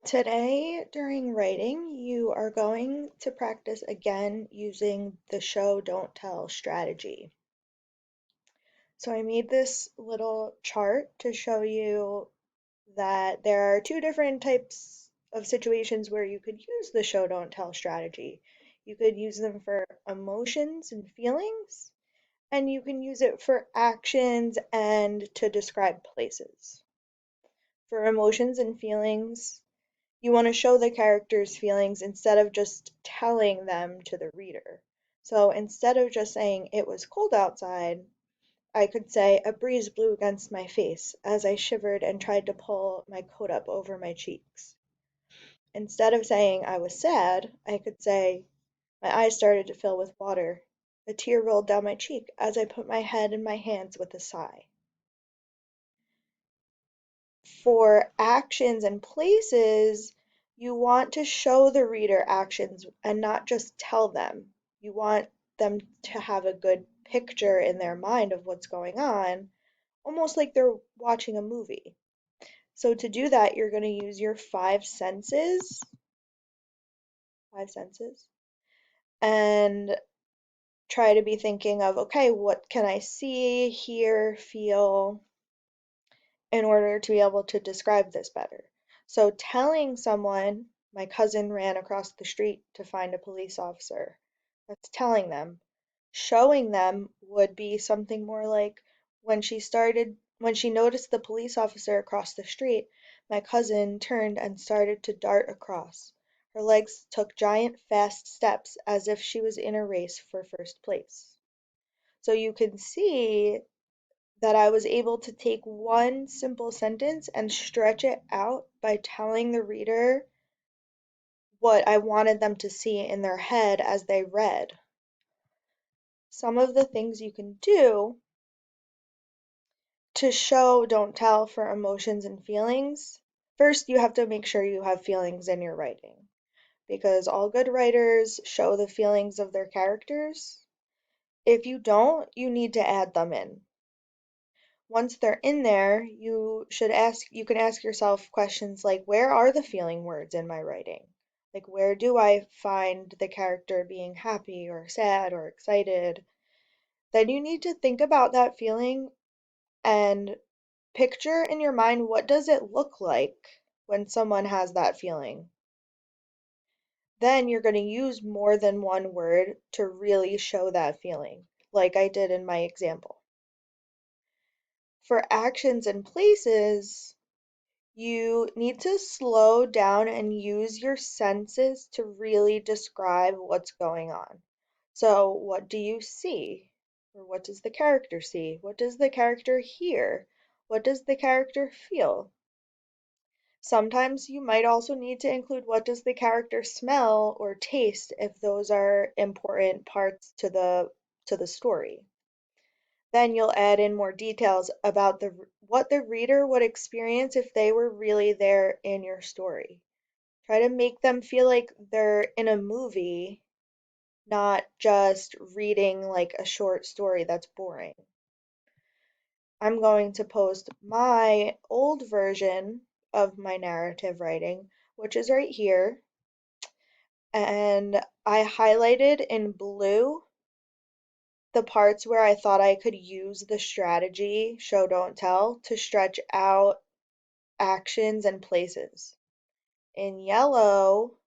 Today, during writing, you are going to practice again using the show don't tell strategy. So I made this little chart to show you that there are two different types of situations where you could use the show don't tell strategy. You could use them for emotions and feelings, and you can use it for actions and to describe places. For emotions and feelings, you want to show the character's feelings instead of just telling them to the reader. So instead of just saying it was cold outside, I could say a breeze blew against my face as I shivered and tried to pull my coat up over my cheeks. Instead of saying I was sad, I could say my eyes started to fill with water. A tear rolled down my cheek as I put my head in my hands with a sigh. For actions and places, you want to show the reader actions and not just tell them. You want them to have a good picture in their mind of what's going on, almost like they're watching a movie. So to do that, you're going to use your five senses, and try to be thinking of, okay, what can I see, hear, feel, in order to be able to describe this better. So telling someone, my cousin ran across the street to find a police officer, that's telling them. Showing them would be something more like when she noticed the police officer across the street, my cousin turned and started to dart across. Her legs took giant fast steps as if she was in a race for first place. So you can see that I was able to take one simple sentence and stretch it out by telling the reader what I wanted them to see in their head as they read. Some of the things you can do to show don't tell for emotions and feelings. First, you have to make sure you have feelings in your writing because all good writers show the feelings of their characters. If you don't, you need to add them in. Once they're in there, you can ask yourself questions like, where are the feeling words in my writing? Like, where do I find the character being happy or sad or excited? Then you need to think about that feeling and picture in your mind, what does it look like when someone has that feeling? Then you're going to use more than one word to really show that feeling, like I did in my example. For actions and places, you need to slow down and use your senses to really describe what's going on. So, what do you see? Or what does the character see? What does the character hear? What does the character feel? Sometimes you might also need to include what does the character smell or taste if those are important parts to the story. Then you'll add in more details about what the reader would experience if they were really there in your story. Try to make them feel like they're in a movie, not just reading like a short story that's boring. I'm going to post my old version of my narrative writing, which is right here, and I highlighted in blue the parts where I thought I could use the strategy show don't tell to stretch out actions and places. In yellow,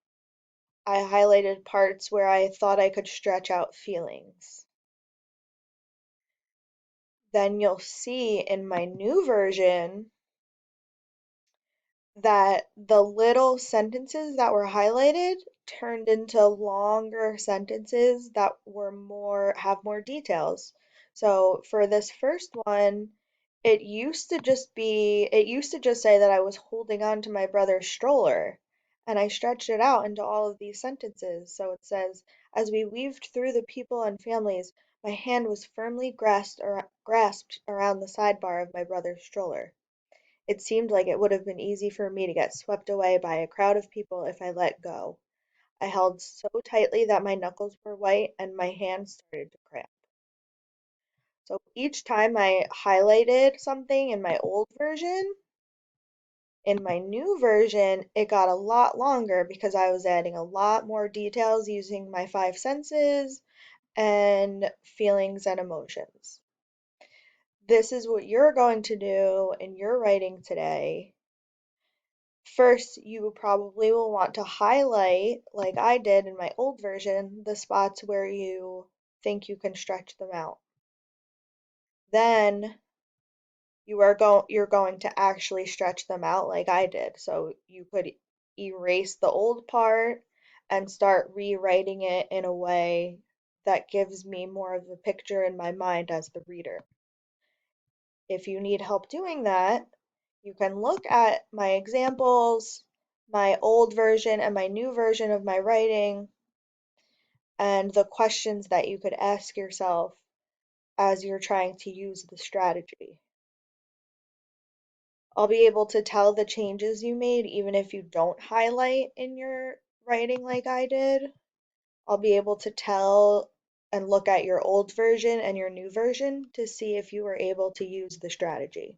I highlighted parts where I thought I could stretch out feelings. Then you'll see in my new version that the little sentences that were highlighted turned into longer sentences that were have more details. So for this first one, it used to just say that I was holding on to my brother's stroller, and I stretched it out into all of these sentences. So it says, as we weaved through the people and families, my hand was firmly grasped around the sidebar of my brother's stroller. It seemed like it would have been easy for me to get swept away by a crowd of people if I let go. I held so tightly that my knuckles were white and my hands started to cramp. So each time I highlighted something in my old version, In my new version, it got a lot longer because I was adding a lot more details using my five senses and feelings and emotions. This is what you're going to do in your writing today. First, you probably will want to highlight, like I did in my old version, the spots where you think you can stretch them out. Then you're going to actually stretch them out like I did. So you could erase the old part and start rewriting it in a way that gives me more of a picture in my mind as the reader. If you need help doing that, you can look at my examples, my old version and my new version of my writing, and the questions that you could ask yourself as you're trying to use the strategy. I'll be able to tell the changes you made even if you don't highlight in your writing like I did. I'll be able to tell and look at your old version and your new version to see if you were able to use the strategy.